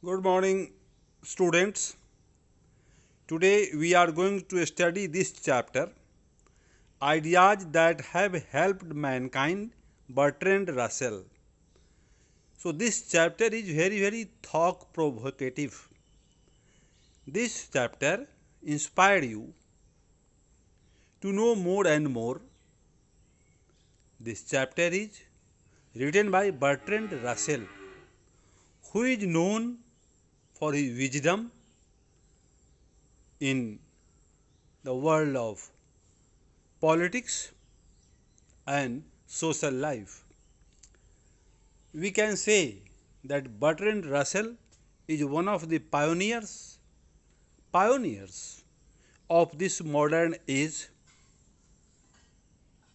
Good morning, students. Today we are going to study this chapter, Ideas that have helped mankind, Bertrand Russell. So this chapter is very thought provocative. This chapter inspired you to know more and more. This chapter is written by Bertrand Russell, who is known for his wisdom in the world of politics and social life. We can say that Bertrand Russell is one of the pioneers of this modern age.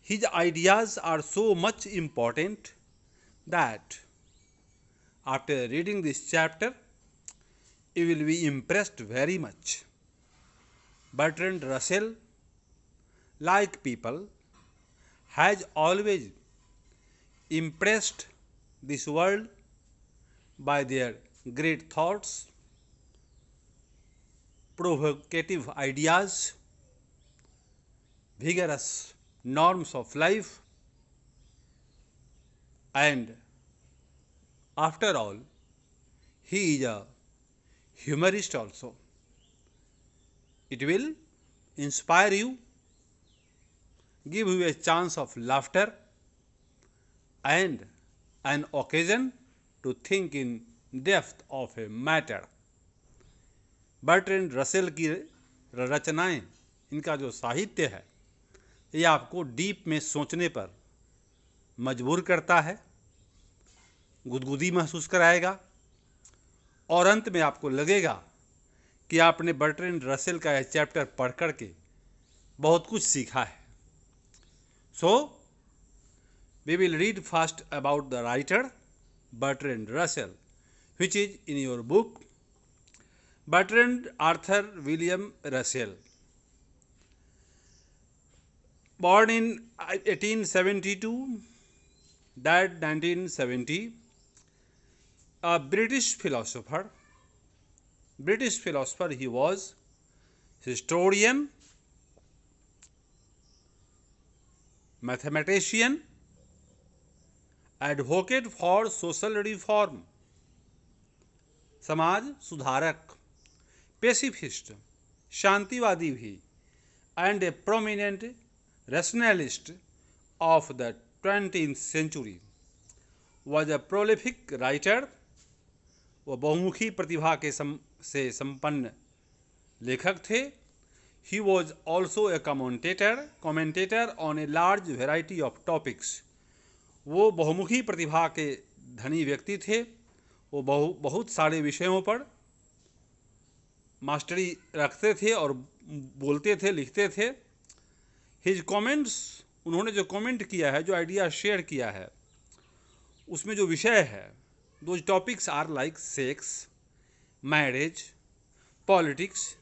His ideas are so much important that after reading this chapter, you will be impressed very much. Bertrand Russell, like people, has always impressed this world by their great thoughts, provocative ideas, vigorous norms of life, and after all, he is a humorist also. It will inspire you, give you a chance of laughter, and an occasion to think in depth of a matter. Bertrand Russell की रचनाएं, इनका जो साहित्य है, ये आपको deep में सोचने पर मजबूर करता है, गुदगुदी महसूस कराएगा और अंत में आपको लगेगा कि आपने बर्ट्रैंड रसेल का यह चैप्टर पढ़ करके बहुत कुछ सीखा है. सो we will read first about the writer Bertrand Russell, which is in your book. Bertrand Arthur William Russell, born in 1872, died 1970, a British philosopher. He was historian, mathematician, advocate for social reform, समाज सुधारक, pacifist, शांतिवादी भी, and A prominent rationalist of the 20th century, was a prolific writer. वह बहुमुखी प्रतिभा से संपन्न लेखक थे. He was also a commentator on a large variety of topics. वो बहुमुखी प्रतिभा के धनी व्यक्ति थे. वो बहुत सारे विषयों पर मास्टरी रखते थे और बोलते थे, लिखते थे. हिज कमेंट्स, उन्होंने जो कमेंट किया है, जो आइडिया शेयर किया है, उसमें जो विषय है, दो topics are like sex, marriage, politics,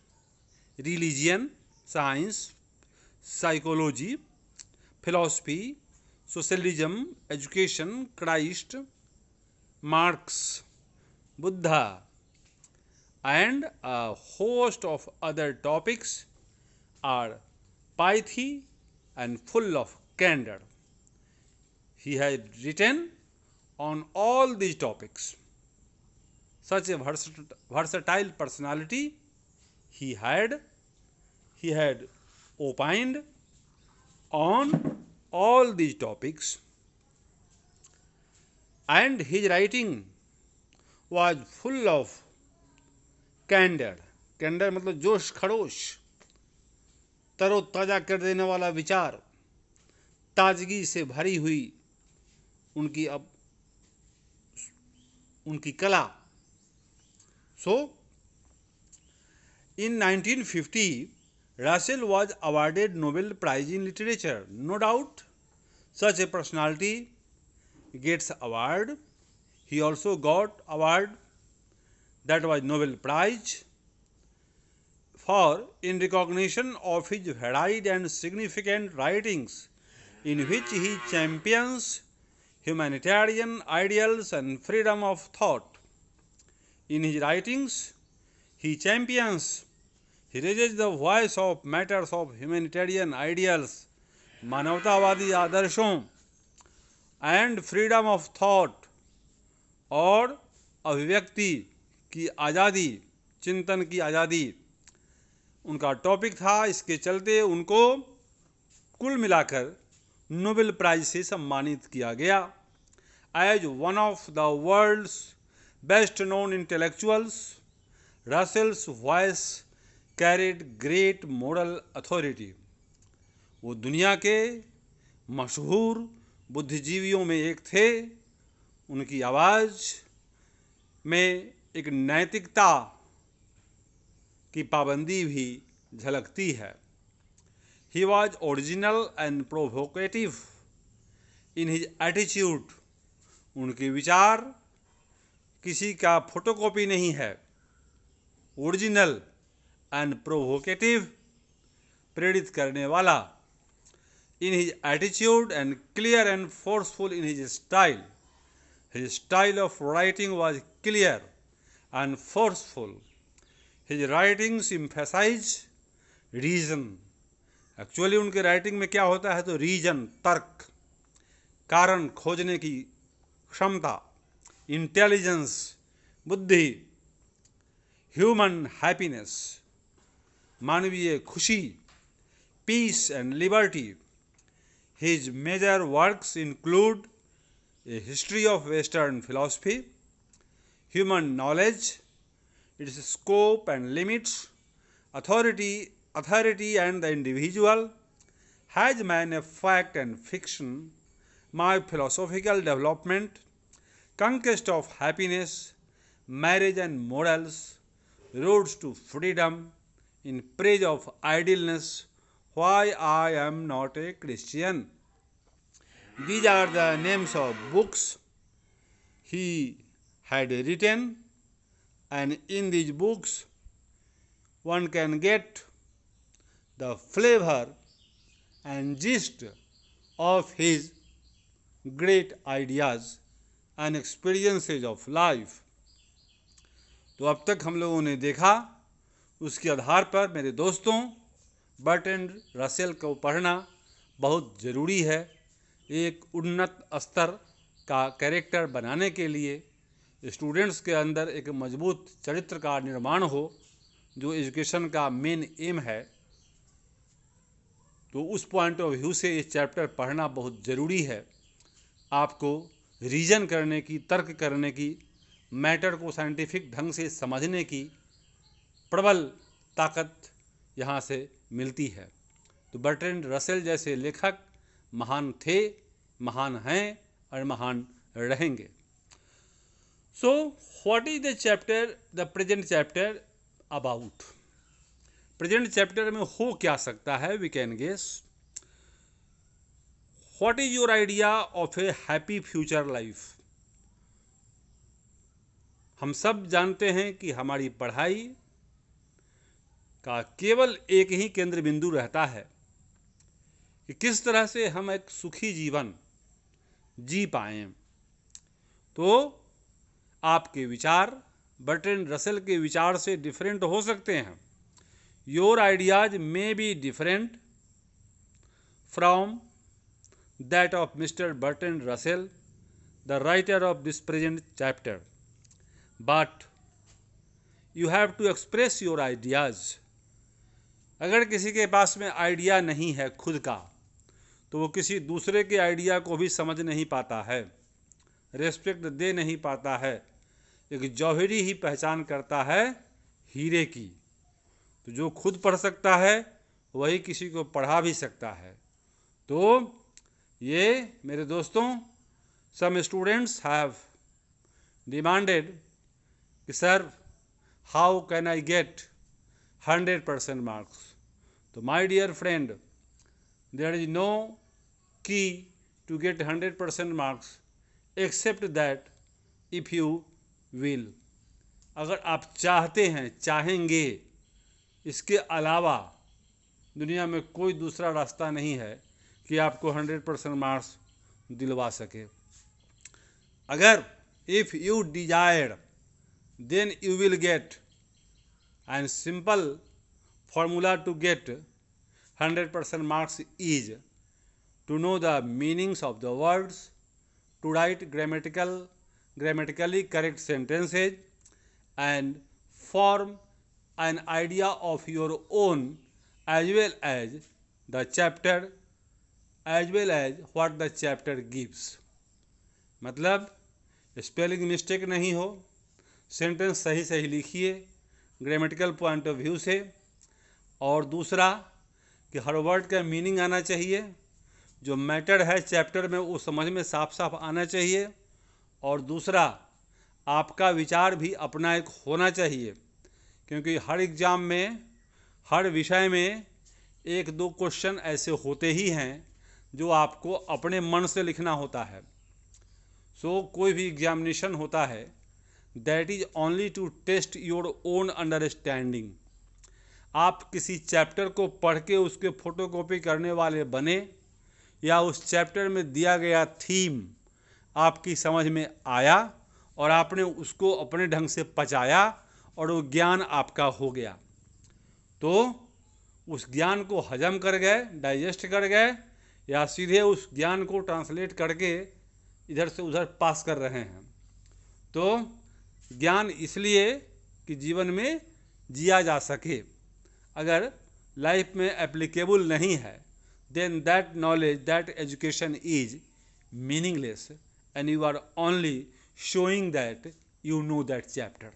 religion, science, psychology, philosophy, socialism, education, Christ, Marx, Buddha, and a host of other topics are pithy and full of candor. He had written on all these topics. Such a versatile personality he had opined on all these topics, and his writing was full of candor. Candor मतलब जोश खरोश, तरोताजा कर देने वाला विचार, ताजगी से भरी हुई उनकी कला. So in 1950, Russell was awarded Nobel Prize in Literature. No doubt, such a personality gets award. He also got award, that was Nobel Prize, for in recognition of his varied and significant writings, in which he champions humanitarian ideals and freedom of thought. In his writings, he champions, he raises the voice of matters of humanitarian ideals, मानवतावादी आदर्शों, and freedom of thought, और अभिव्यक्ति की आज़ादी, चिंतन की आज़ादी उनका टॉपिक था। इसके चलते उनको कुल मिलाकर नोबेल प्राइज से सम्मानित किया गया। As one of the world's best known intellectuals, Russell's voice carried great moral authority. वो दुनिया के मशहूर बुद्धिजीवियों में एक थे। उनकी आवाज़ में एक नैतिकता की पाबंदी भी झलकती है। He was original and provocative in his attitude. उनके विचार किसी का फोटोकॉपी नहीं है। ओरिजिनल एंड प्रोवोकेटिव, प्रेरित करने वाला। In his attitude and clear and forceful in his style. His style of writing was clear and forceful. His writings emphasize reason. Actually उनके राइटिंग में क्या होता है तो रीजन, तर्क, कारण खोजने की क्षमता, इंटेलिजेंस, बुद्धि, ह्यूमन हैप्पीनेस, मानवीय खुशी, peace and liberty. His major works include a history of western philosophy, human knowledge, its scope and limits, authority and the individual, has man a fact and fiction, my philosophical development, conquest of happiness, marriage and morals, roads to freedom, in praise of idleness, why I am not a Christian. These are the names of books he had written, and in these books one can get the flavor and gist of his great ideas and experiences of life. तो अब तक हम लोगों ने देखा, उसके आधार पर मेरे दोस्तों बर्ट्रैंड रसेल को पढ़ना बहुत ज़रूरी है। एक उन्नत स्तर का कैरेक्टर बनाने के लिए स्टूडेंट्स के अंदर एक मजबूत चरित्र का निर्माण हो, जो एजुकेशन का मेन एम है। तो उस पॉइंट ऑफ व्यू से ये चैप्टर पढ़ना बहुत ज़रूरी है। आपको रीजन करने की, तर्क करने की, मैटर को साइंटिफिक ढंग से समझने की प्रबल ताकत यहाँ से मिलती है। तो बर्ट्रैंड रसेल जैसे लेखक महान थे, महान हैं और महान रहेंगे। So what is the chapter, the present chapter about? Present chapter में हो क्या सकता है? We can guess. What is your idea of a happy future life? हम सब जानते हैं कि हमारी पढ़ाई का केवल एक ही केंद्र बिंदु रहता है कि किस तरह से हम एक सुखी जीवन जी पाएं। तो आपके विचार बर्ट्रैंड रसेल के विचार से डिफरेंट हो सकते हैं। Your ideas may be different from that of Mr. Bertrand Russell, the writer of this present chapter, but you have to express your ideas. अगर किसी के पास में आइडिया नहीं है खुद का, तो वो किसी दूसरे के आइडिया को भी समझ नहीं पाता है, रेस्पेक्ट दे नहीं पाता है। एक जौहरी ही पहचान करता है हीरे की। तो जो खुद पढ़ सकता है वही किसी को पढ़ा भी सकता है। तो ये मेरे दोस्तों, सम स्टूडेंट्स हैव डिमांडेड कि sir how can I get 100% marks? तो my dear friend, there is no key to get 100% marks except that if you will. अगर आप चाहते हैं, चाहेंगे, इसके अलावा दुनिया में कोई दूसरा रास्ता नहीं है कि आपको 100% मार्क्स दिलवा सके। अगर if you desire then you will get, and simple formula to get 100% marks is to know the meanings of the words, to write grammatically correct sentences, and form an idea of your own as well as the chapter, as well as what the chapter gives. मतलब spelling mistake नहीं हो, sentence सही सही लिखिए grammatical point of view से, और दूसरा कि हर वर्ड का मीनिंग आना चाहिए, जो मैटर है चैप्टर में वो समझ में साफ साफ आना चाहिए, और दूसरा आपका विचार भी अपना एक होना चाहिए, क्योंकि हर एग्ज़ाम में हर विषय में एक दो क्वेश्चन ऐसे होते ही हैं जो आपको अपने मन से लिखना होता है। सो कोई भी एग्जामिनेशन होता है that is only to test your own understanding. आप किसी चैप्टर को पढ़ के उसके फोटोकॉपी करने वाले बने, या उस चैप्टर में दिया गया थीम आपकी समझ में आया और आपने उसको अपने ढंग से पचाया और वो ज्ञान आपका हो गया, तो उस ज्ञान को हजम कर गए, डाइजेस्ट कर गए, या सीधे उस ज्ञान को ट्रांसलेट करके इधर से उधर पास कर रहे हैं। तो ज्ञान इसलिए कि जीवन में जिया जा सके, अगर लाइफ में एप्लीकेबल नहीं है then that knowledge, that education is meaningless, and you are only showing that you know that chapter.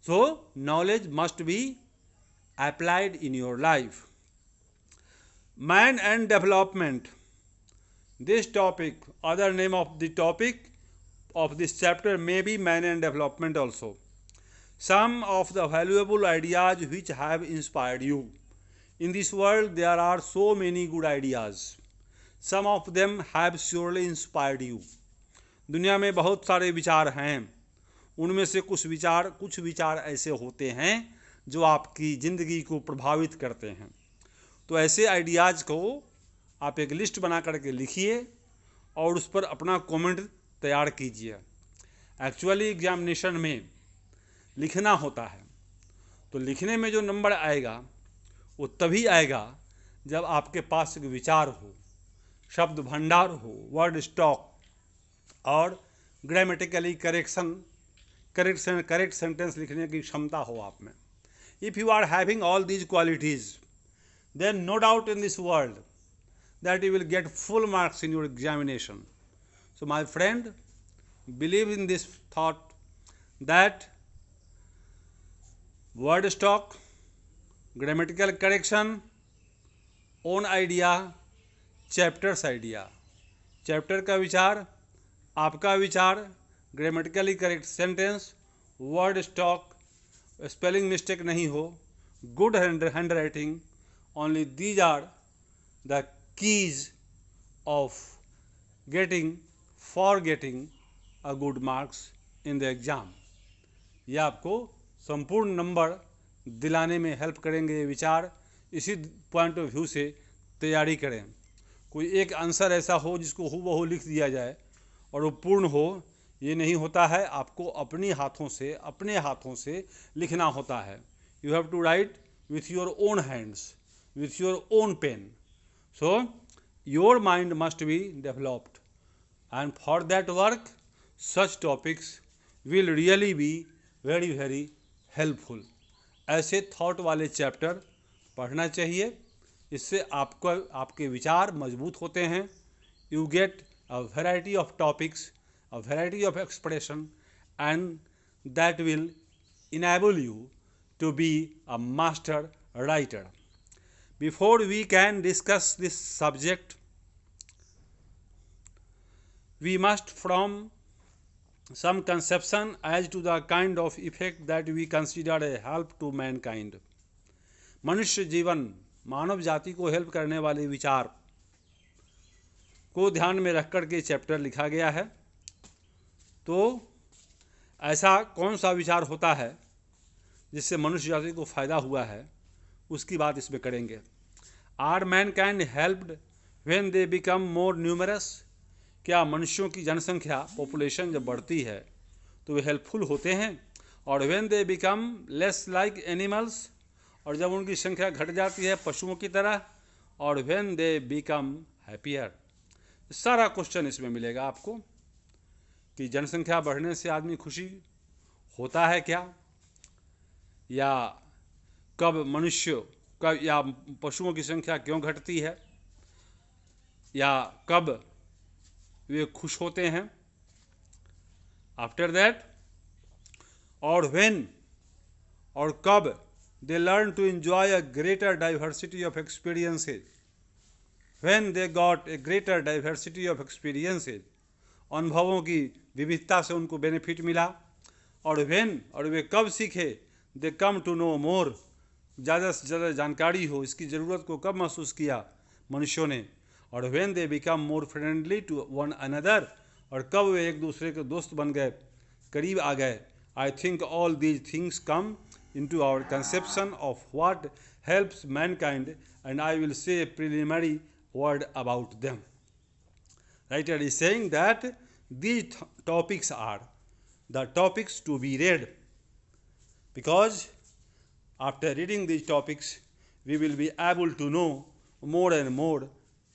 So knowledge must be applied in your life. Man and development, this topic, other name of the topic of this chapter may be man and development also. Some of the valuable ideas which have inspired you. In this world there are so many good ideas. Some of them have surely inspired you. दुनिया में बहुत सारे विचार हैं, उनमें से कुछ विचार ऐसे होते हैं जो आपकी ज़िंदगी को प्रभावित करते हैं। तो ऐसे आइडियाज़ को आप एक लिस्ट बना करके लिखिए और उस पर अपना कमेंट तैयार कीजिए। एक्चुअली एग्जामिनेशन में लिखना होता है, तो लिखने में जो नंबर आएगा वो तभी आएगा जब आपके पास एक विचार हो, शब्द भंडार हो, वर्ड स्टॉक और ग्रामेटिकली करेक्ट सेंटेंस लिखने की क्षमता हो आप में। If you are having all these qualities then no doubt in this world that you will get full marks in your examination. So my friend, believe in this thought that word stock, grammatical correction, own idea, chapters idea, chapter का विचार, आपका विचार, grammatically correct sentence, word stock, spelling mistake नहीं हो, good hand writing, only these are the keys of getting a good marks in the exam. यह आपको संपूर्ण number दिलाने में हेल्प करेंगे ये विचार। इसी पॉइंट ऑफ व्यू से तैयारी करें। कोई एक आंसर ऐसा हो जिसको हूबहू लिख दिया जाए और वो पूर्ण हो, ये नहीं होता है। आपको अपने हाथों से लिखना होता है। You have to write with your own hands, with your own pen. So your mind must be developed, and for that work such topics will really be very very helpful. ऐसे थॉट वाले chapter पढ़ना चाहिए, इससे आपके विचार मजबूत होते हैं। You get a variety of topics, a variety of expression, and that will enable you to be a master writer. Before we can discuss this subject, we must from some conception as to the kind of effect that we consider a help to mankind. मनुष्य जीवन, मानव जाति को help करने वाले विचार को ध्यान में रख कर के चैप्टर लिखा गया है। तो ऐसा कौन सा विचार होता है जिससे मनुष्य जाति को फ़ायदा हुआ है, उसकी बात इसमें करेंगे। Are mankind helped when they become more numerous? क्या मनुष्यों की जनसंख्या, पॉपुलेशन जब बढ़ती है तो वे हेल्पफुल होते हैं। और when they become less like animals, और जब उनकी संख्या घट जाती है पशुओं की तरह। और व्हेन दे बिकम हैप्पियर। सारा क्वेश्चन इसमें मिलेगा आपको कि जनसंख्या बढ़ने से आदमी खुशी होता है क्या, या कब मनुष्य कब या पशुओं की संख्या क्यों घटती है, या कब वे खुश होते हैं। आफ्टर दैट, और व्हेन, और कब they learn to enjoy a greater diversity of experiences. When they got a greater diversity of experiences, अनुभवों की विविधता से उनको बेनिफिट मिला। और व्हेन, और वे कब सीखे, दे कम टू नो मोर, ज़्यादा से ज़्यादा जानकारी हो, इसकी ज़रूरत को कब महसूस किया मनुष्यों ने। और when they become more friendly to one another, और कब वे एक दूसरे के दोस्त बन गए, करीब आ गए। I think all these things come into our conception of what helps mankind, and I will say a preliminary word about them. Writer is saying that these topics are the topics to be read, because after reading these topics we will be able to know more and more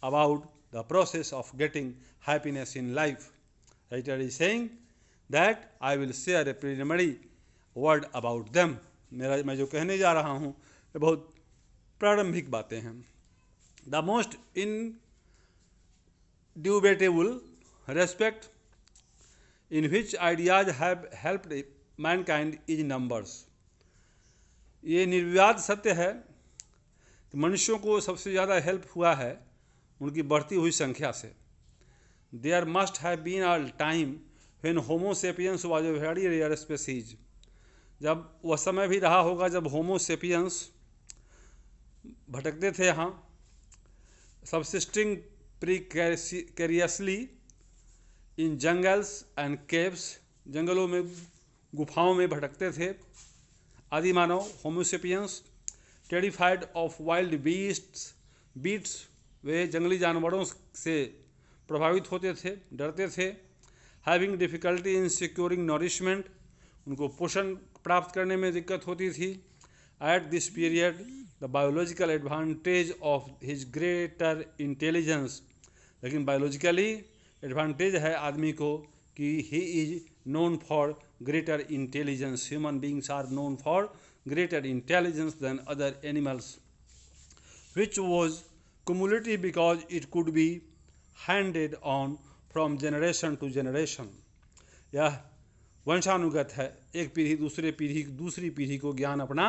about the process of getting happiness in life. Writer is saying that I will share a preliminary word about them. मैं जो कहने जा रहा हूँ ये बहुत प्रारंभिक बातें हैं। The most indubitable respect in which ideas have helped mankind is numbers. ये निर्विवाद सत्य है कि मनुष्यों को सबसे ज़्यादा हेल्प हुआ है उनकी बढ़ती हुई संख्या से। There must have been a time when Homo sapiens was a very rare species. जब वह समय भी रहा होगा जब होमो सेपियंस भटकते थे यहाँ, subsisting precariously in jungles and caves, जंगलों में गुफाओं में भटकते थे आदि मानव homo sapiens. Terrified of wild beasts, वे जंगली जानवरों से प्रभावित होते थे, डरते थे। Having difficulty in securing nourishment, उनको पोषण प्राप्त करने में दिक्कत होती थी। At this period the biological advantage of his greater intelligence, लेकिन बायोलॉजिकली एडवांटेज है आदमी को कि he is known for greater intelligence. Human beings are known for greater intelligence than other animals, which was cumulative because it could be handed on from generation to generation. यह वंशानुगत है, एक पीढ़ी दूसरी पीढ़ी को ज्ञान अपना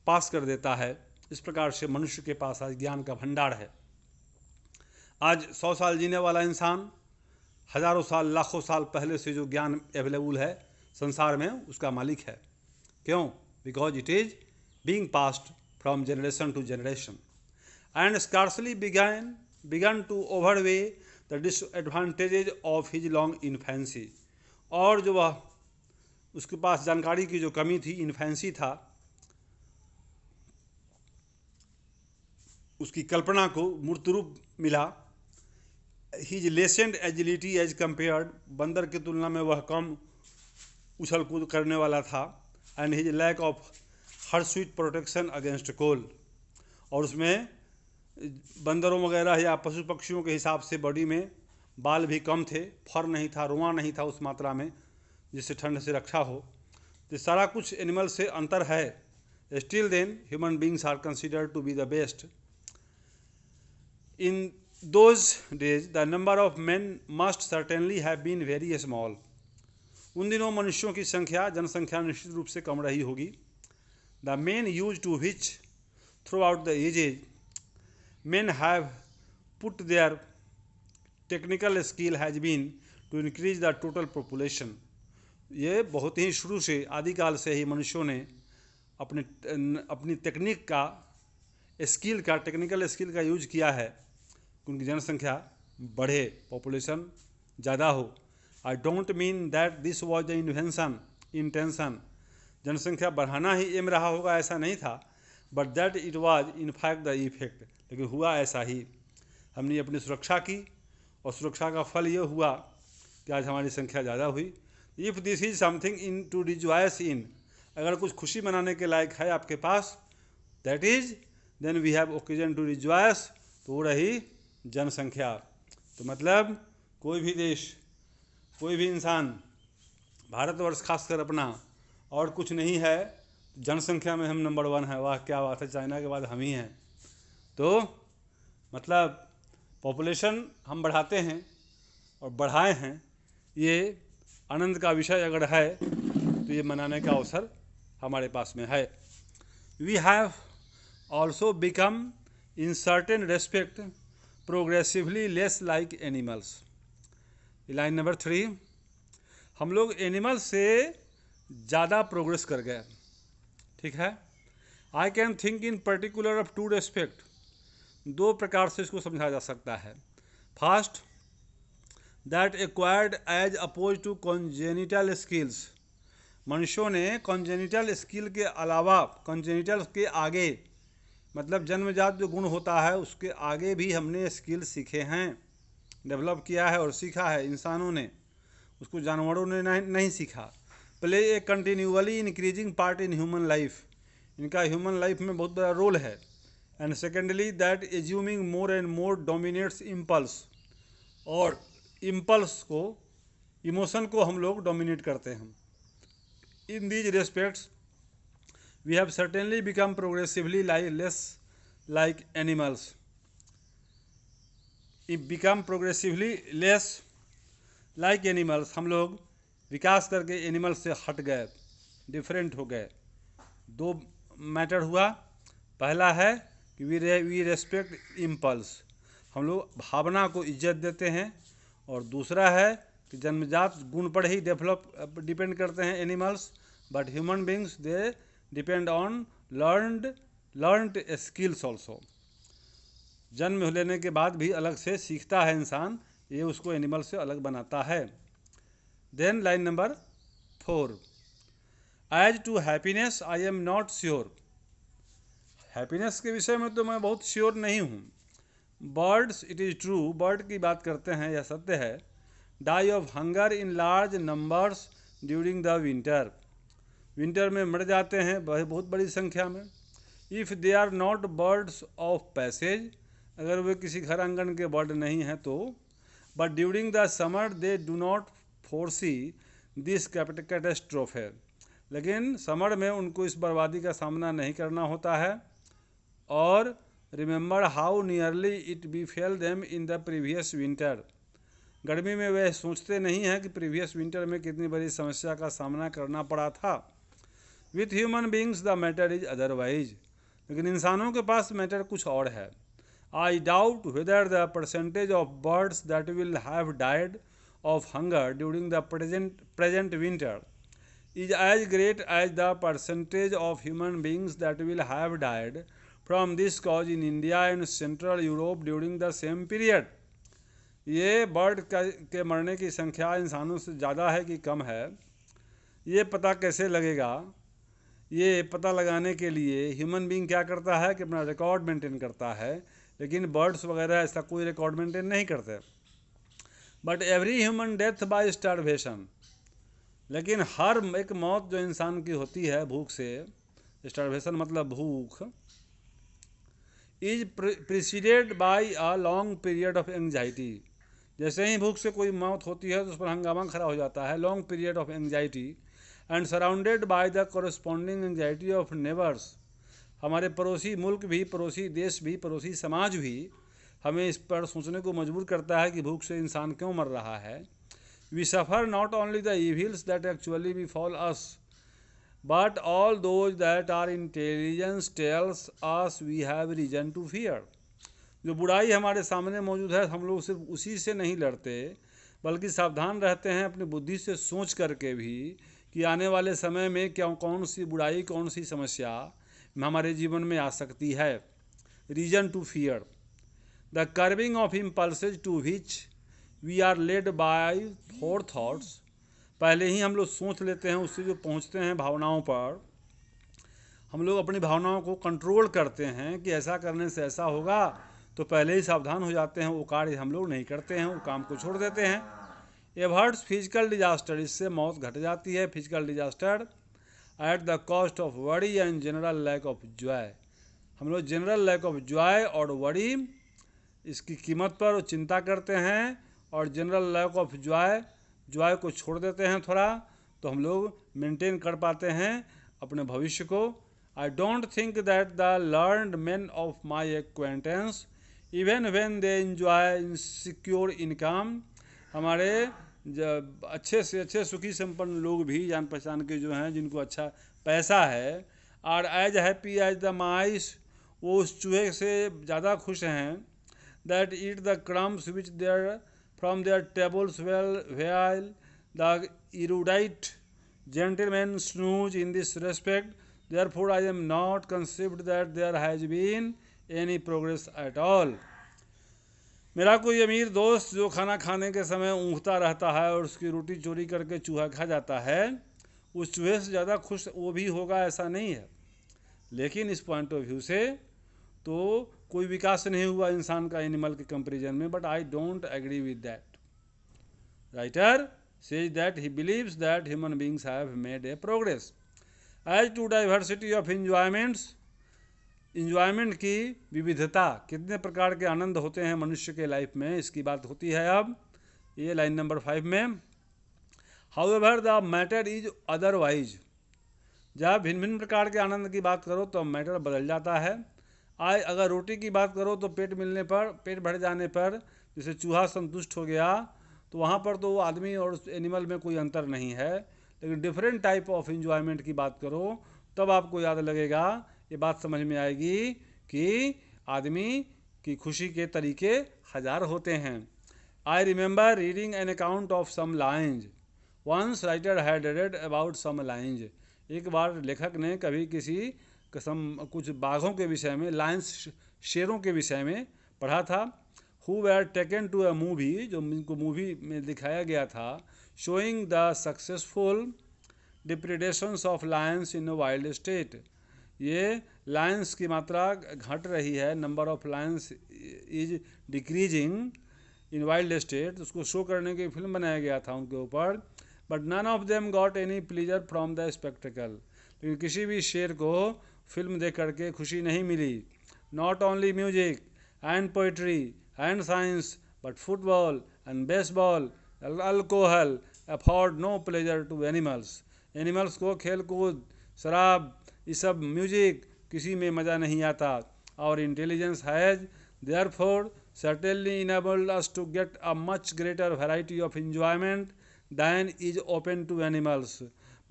पास कर देता है। इस प्रकार से मनुष्य के पास आज ज्ञान का भंडार है। आज 100 साल जीने वाला इंसान हजारों साल लाखों साल पहले से जो ज्ञान अवेलेबल है संसार में उसका मालिक है। क्यों? Because it is being passed from generation to generation and scarcely began to overweigh the disadvantages of his long infancy. और जो वह उसके पास जानकारी की जो कमी थी, इन्फेंसी था, उसकी कल्पना को मूर्त रूप मिला। हिज लेसेंड एजिलिटी एज कंपेयर्ड, बंदर की तुलना में वह कम उछल कूद करने वाला था। And his lack of hirsute protection against cold, और उसमें बंदरों वगैरह या पशु पक्षियों के हिसाब से बॉडी में बाल भी कम थे, फर नहीं था, रुआं नहीं था उस मात्रा में जिससे ठंड से रक्षा हो। तो सारा कुछ एनिमल से अंतर है। Still then human beings are considered to be the best. In those days the number of man must certainly have been very small. उन दिनों मनुष्यों की संख्या, जनसंख्या निश्चित रूप से कम रही होगी। The main use to which throughout the ages men have put their technical skill has been to increase the total population. ये बहुत ही शुरू से आदिकाल से ही मनुष्यों ने अपनी तकनीक का स्किल का टेक्निकल स्किल का यूज किया है कि उनकी जनसंख्या बढ़े, पॉपुलेशन ज़्यादा हो। I don't mean that this was the intention, जनसंख्या बढ़ाना ही एम रहा होगा ऐसा नहीं था, but that it was in fact the effect, लेकिन हुआ ऐसा ही। हमने अपनी सुरक्षा की और सुरक्षा का फल ये हुआ कि आज हमारी संख्या ज़्यादा हुई। If this is something in to rejoice in, अगर कुछ खुशी मनाने के लायक है आपके पास, that is then we have occasion to rejoice, तो वो रही जनसंख्या। तो मतलब कोई भी देश, कोई भी इंसान, भारतवर्ष खासकर अपना, और कुछ नहीं है, जनसंख्या में हम नंबर 1 है। वाह क्या बात है, चाइना के बाद हम ही हैं। तो मतलब पॉपुलेशन हम बढ़ाते हैं और बढ़ाए हैं, ये आनंद का विषय अगर है तो ये मनाने का अवसर हमारे पास में है। We have also become in certain respect progressively less like animals. Line number 3, हम लोग एनिमल से ज़्यादा प्रोग्रेस कर गए। ठीक है, I can think in particular of 2 respect, 2 प्रकार से इसको समझा जा सकता है। First, that acquired as oppose to congenital skills, मनुष्यों ने कॉन्जेनिटल स्किल के अलावा, कॉन्जेनिटल के आगे, मतलब जन्मजात जो गुण होता है उसके आगे भी हमने स्किल सीखे हैं, डेवलप किया है और सीखा है इंसानों ने, उसको जानवरों ने नहीं सीखा। Play a continuously increasing part in human life, इनका ह्यूमन लाइफ में बहुत बड़ा रोल है। And secondly that assuming more and more dominates impulse, और इम्पल्स को, इमोशन को हम लोग डोमिनेट करते हैं। In these respects we have certainly become progressively less like animals. Become progressively less like animals, हम लोग विकास करके एनिमल्स से हट गए, डिफरेंट हो गए। 2 मैटर हुआ, पहला है कि वी रेस्पेक्ट इम्पल्स, हम लोग भावना को इज्जत देते हैं, और दूसरा है कि जन्मजात गुण पर ही डिपेंड करते हैं animals, but human beings they depend on learned skills also. जन्म लेने के बाद भी अलग से सीखता है इंसान, ये उसको एनिमल से अलग बनाता है। Then line number 4, as to happiness I am not sure, happiness के विषय में तो मैं बहुत श्योर नहीं हूँ। Birds, it is true, bird की बात करते हैं, यह सत्य है, die of hunger in large numbers during the winter, winter में मर जाते हैं बहुत बड़ी संख्या में। If they are not birds of passage, अगर वे किसी घर आंगन के बर्ड नहीं हैं तो, but during the summer they do not foresee this catastrophe, लेकिन समर में उनको इस बर्बादी का सामना नहीं करना होता है। और remember how nearly it befell them in the previous winter, गर्मी में वे सोचते नहीं हैं कि प्रीवियस विंटर में कितनी बड़ी समस्या का सामना करना पड़ा था। With human beings the matter is otherwise, लेकिन इंसानों के पास मैटर कुछ और है। I doubt whether the percentage of birds that will have died of hunger during the present winter is as great as the percentage of human beings that will have died from this cause in India and Central Europe during the same period. ये bird के मरने की संख्या इंसानों से ज़्यादा है कि कम है, ये पता कैसे लगेगा? ये पता लगाने के लिए ह्यूमन बीइंग क्या करता है कि अपना रिकॉर्ड मेंटेन करता है, लेकिन बर्ड्स वगैरह ऐसा कोई रिकॉर्ड मेंटेन नहीं करते। But every human death by starvation, लेकिन हर एक मौत जो इंसान की होती है भूख से, स्टारवेशन मतलब भूख, is preceded by a long period of anxiety, जैसे ही भूख से कोई मौत होती है तो उस पर हंगामा खड़ा हो जाता है, long period of anxiety, and surrounded by the corresponding anxiety of neighbours, हमारे पड़ोसी मुल्क भी, पड़ोसी देश भी, पड़ोसी समाज भी हमें इस पर सोचने को मजबूर करता है कि भूख से इंसान क्यों मर रहा है। We suffer not only the evils that actually befall us, but all those that our intelligence tells us we have reason to fear. जो बुराई हमारे सामने मौजूद है, हम लोग सिर्फ उसी से नहीं लड़ते, बल्कि सावधान रहते हैं अपनी बुद्धि से सोच करके भी कि आने वाले समय में क्या, कौन सी बुराई, कौन सी समस्या हमारे जीवन में आ सकती है। Reason to fear, the curbing of impulses to which we are led by 4 thoughts, पहले ही हम लोग सोच लेते हैं, उससे जो पहुंचते हैं भावनाओं पर, हम लोग अपनी भावनाओं को कंट्रोल करते हैं कि ऐसा करने से ऐसा होगा, तो पहले ही सावधान हो जाते हैं, वो कार्य हम लोग नहीं करते हैं, वो काम को छोड़ देते हैं। एवर्ट्स फिजिकल डिजास्टर, इससे मौत घट जाती है, physical disaster, at the cost of worry and general lack of joy. हम लोग जनरल लैक ऑफ जॉय और वरी इसकी कीमत पर चिंता करते हैं, और general lack of joy, joy को छोड़ देते हैं थोड़ा, तो हम लोग मेंटेन कर पाते हैं अपने भविष्य को। I don't think that the learned man of my acquaintance even when they enjoy secure income, हमारे अच्छे से अच्छे सुखी संपन्न लोग भी जान पहचान के जो हैं जिनको अच्छा पैसा है, और as happy as the mice, वो उस चूहे से ज़्यादा खुश हैं, that eat the crumbs which there from their tables while the erudite gentlemen snooze in this respect, therefore I am not conceived that there has been any progress at all। मेरा कोई अमीर दोस्त जो खाना खाने के समय ऊँघता रहता है और उसकी रोटी चोरी करके चूहा खा जाता है, उस चूहे से ज़्यादा खुश वो भी होगा ऐसा नहीं है, लेकिन इस पॉइंट ऑफ व्यू से तो कोई विकास नहीं हुआ इंसान का एनिमल के कंपेरिजन में, but I don't agree with that. Writer says that he believes that human beings have made a progress। as to diversity of enjoyments, enjoyment की विविधता, कितने प्रकार के आनंद होते हैं मनुष्य के लाइफ में, इसकी बात होती है अब ये लाइन नंबर 5 में। however the matter is otherwise, जब भिन्न भिन्न प्रकार के आनंद की बात करो तो मैटर बदल जाता है। अगर रोटी की बात करो तो पेट मिलने पर, पेट भर जाने पर जैसे चूहा संतुष्ट हो गया, तो वहाँ पर तो आदमी और एनिमल में कोई अंतर नहीं है, लेकिन डिफरेंट टाइप ऑफ एंजॉयमेंट की बात करो तब आपको याद लगेगा, ये बात समझ में आएगी कि आदमी की खुशी के तरीके हजार होते हैं। I remember reading an account of some lines, once writer had read about some lines, एक बार लेखक ने कभी किसी कुछ बाघों के विषय में, लायंस शेरों के विषय में पढ़ा था। who were taken to a movie, जो इनको मूवी में दिखाया गया था, showing the successful depredations of lions in a wild state। ये लायंस की मात्रा घट रही है, number of lions is decreasing in wild state, उसको शो करने की फिल्म बनाया गया था उनके ऊपर, but none of them got any pleasure from the spectacle, लेकिन किसी भी शेर को फिल्म देख करके खुशी नहीं मिली। Not only music and poetry and science, but football and baseball, alcohol afford no pleasure to animals। Animals को खेल कूद, शराब, ये सब म्यूजिक किसी में मज़ा नहीं आता। और intelligence has therefore certainly enabled us to get a much greater variety of enjoyment than is open to animals।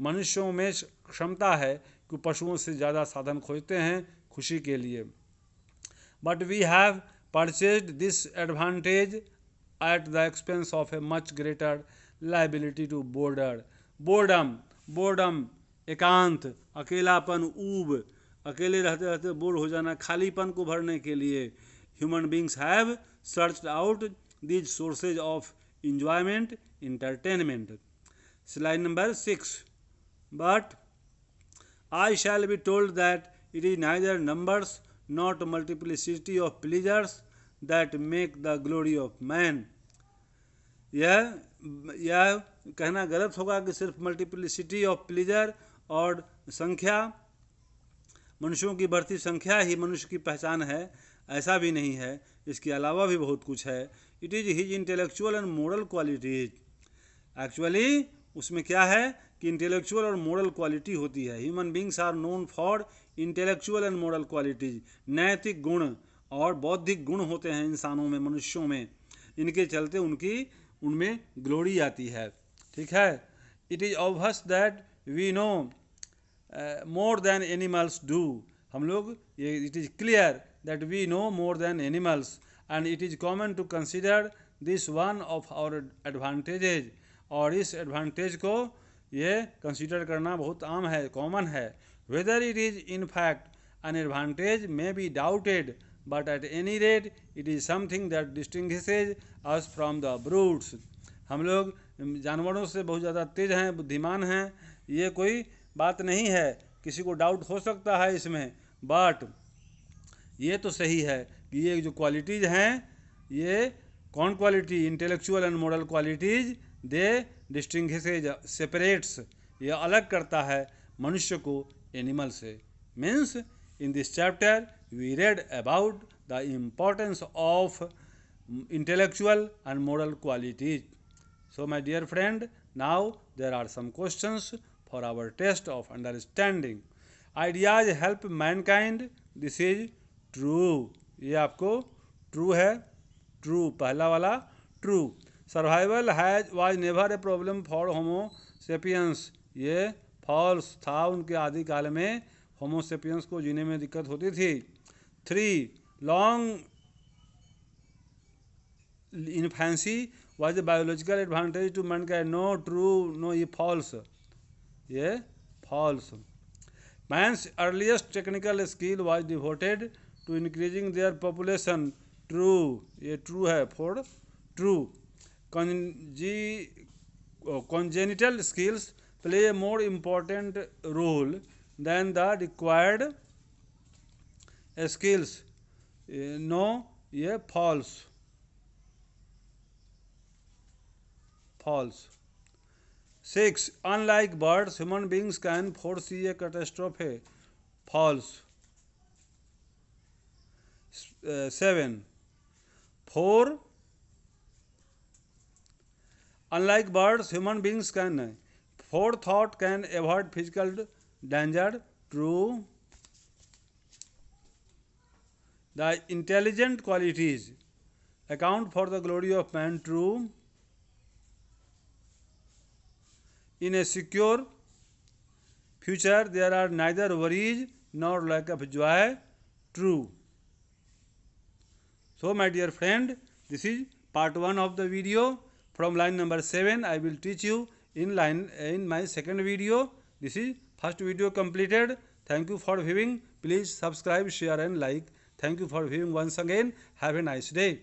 मनुष्यों में क्षमता है कि पशुओं से ज़्यादा साधन खोजते हैं खुशी के लिए। But we have purchased this advantage at the expense of a much greater liability to boredom, एकांत, अकेलापन, ऊब, अकेले रहते रहते बोर हो जाना, खालीपन को भरने के लिए human beings have searched out these sources of enjoyment, entertainment. Slide number 6। But I shall be told that it is neither numbers not multiplicity of pleasures that make the glory of man। यह कहना गलत होगा कि सिर्फ multiplicity of pleaser और संख्या, मनुष्यों की बढ़ती संख्या ही मनुष्य की पहचान है, ऐसा भी नहीं है, इसके अलावा भी बहुत कुछ है। It is his intellectual and moral qualities. Actually उसमें क्या है कि इंटेलेक्चुअल और मोरल क्वालिटी होती है। Human beings are known for intellectual and moral qualities, नैतिक गुण और बौद्धिक गुण होते हैं इंसानों में, मनुष्यों में, इनके चलते उनमें ग्लोरी आती है। ठीक है। It is obvious that we know more than animals do, हम लोग ये, it is clear that we know more than animals and it is common to consider this one of our advantages, और इस advantage को ये consider करना बहुत आम है, कॉमन है। Whether it is in fact an advantage may be doubted, but at any rate it is something that distinguishes us from the brutes। हम लोग जानवरों से बहुत ज़्यादा तेज हैं, बुद्धिमान हैं, ये कोई बात नहीं है, किसी को डाउट हो सकता है इसमें, बट ये तो सही है कि ये जो क्वालिटीज़ हैं, ये कौन quality, intellectual and moral qualities they distinguishes separates, यह अलग करता है मनुष्य को एनिमल से। Means in this chapter we read about the importance of intellectual and moral qualities. So my dear friend, now there are some questions for our test of understanding. Ideas help mankind, this is true, ये आपको true है, true पहला वाला true. Survival was never a problem for homo sapiens, ये false था, उनके आदि काल में homo sapiens को जीने में दिक्कत होती थी. 3. Long infancy was a biological advantage to mankind, no true, no ये false, ये false. Man's earliest technical skill was devoted to increasing their population, true, ये true है, for true. Congenital skills play a more important role than the required skills, no, ये false. False. 6. Unlike birds, human beings can foresee a catastrophe, false. 7. 4. Unlike birds, human beings can forethought can avoid physical danger, true. The intelligent qualities account for the glory of man, true. In a secure future, there are neither worries nor lack of joy, true. So my dear friend, this is part 1 of the video. From line number 7, I will teach you in my second video. This is first video completed. Thank you for viewing. Please subscribe, share and like. Thank you for viewing once again. Have a nice day.